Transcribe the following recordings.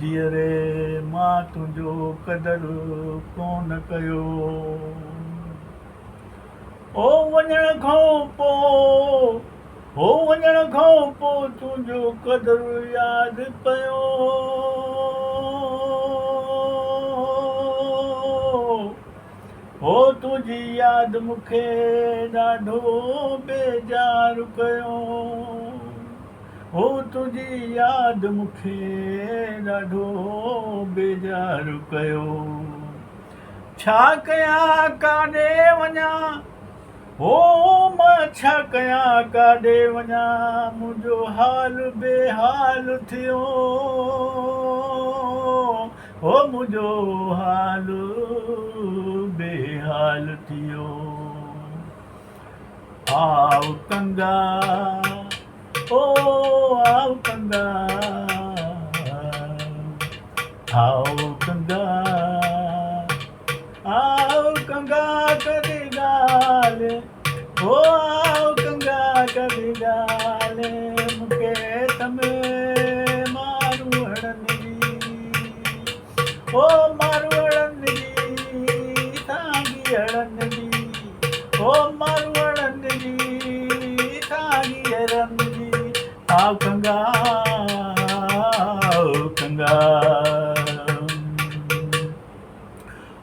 जीअरे मां तुंहिंजो क़दुरु कोन कयो। ओ वञण खां पोइ तुंहिंजो क़दुरु यादि पियो। हो तुंहिंजी यादि मूंखे ॾाढो बेज़ारु कयो। हो तुंहिंजी यादि मूंखे ॾाढो बेज़ारु कयो। छा कयां काॾे वञां, हो मां छा कयां काॾे वञां, मुंहिंजो हाल बेहाल थियो। हो मुंहिंजो हाल बेहाल थियो। आव कंगा, ओ आव कंगा, आव कंगा, आव कंगा कॾहिं ॻाल्हि, ओ आव कंगा कॾहिं ॻाल्हि, मूंखे तमें मारू हणनि जी, ओ मारू हणनि जी, साॻी हणनि जी, ओ मारू हणनि जी, साॻी हणनि जी। आव कंगा, आव कंगा,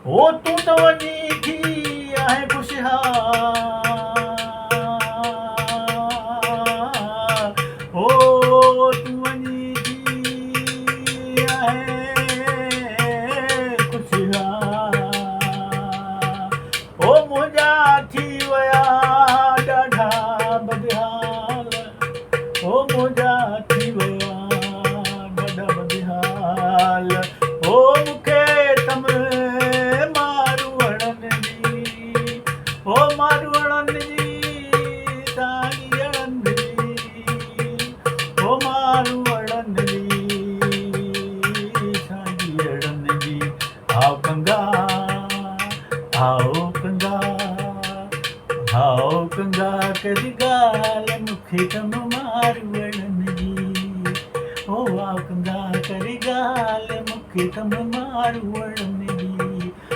ओ तूं त वञी थी आहे ख़ुशहाल, ओ तूं वञी थी आहे ख़ुशहाल, ओ मुंहिंजा थी विया ॾाढा बदहाल, ओ मुंहिंजा थी विया ॾाढा बदहाल, ओ मूंखे ओ मारू हणनि जी, साॻी हणनि जी, ओ मारू हणनि जी, साॻी हणनि जी। आव कंगा, आव कंगा, आव कंगा कॾहिं ॻाल्हि, मूंखे तम मारू हणनि जी, ओ आव कंगा कॾहिं ॻाल्हि, मूंखे तम मारू हणनि जी,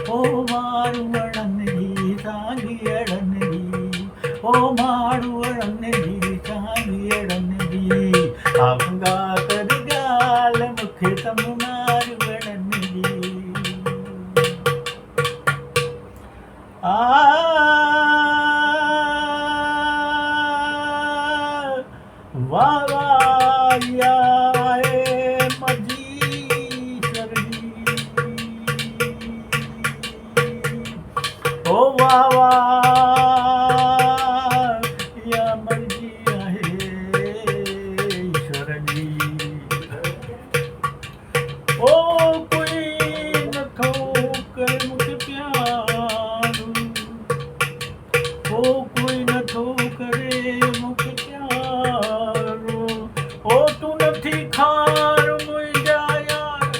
ओ मारू हणनि जी, साॻी हणनि जी, ओ मारू हणनि जी, साॻी हणनि जी। आव कंगा कॾहिं ॻाल्हि, मूंखे तम मारू हणनि जी। वाह वाह या आहे मजीश्वर जी, ओ वाह वाह या मर्जी आहे ईश्वर जी। ओ कोई नथो करे मूंखे प्यार, ओ कोई नथो करे मूंखे प्यार, ओ तूं नथी खार मुंहिंजा यार,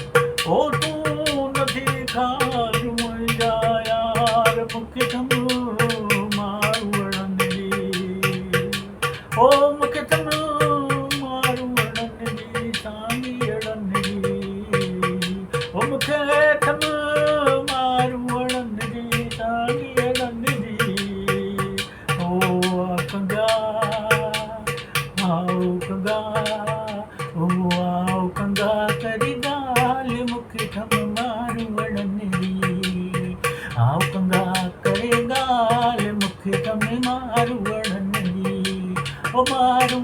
ओ तूं नथी खार मुंहिंजा यार, मूंखे तम मारू हणनि जी, ओ मूंखे तम मारू हणनि जी, साॻी हणनि जी, ओ मूंखे तम मारू हणनि जी, साॻी हणनि जी। ओ कंगा, आव कंगा, ओ आव कंगा कॾहिं ॻाल्हि, मूंखे तम मारू हणनि जी, आव कंगा कॾहिं ॻाल्हि, मूंखे तम मारू हणनि जी, ओ मारू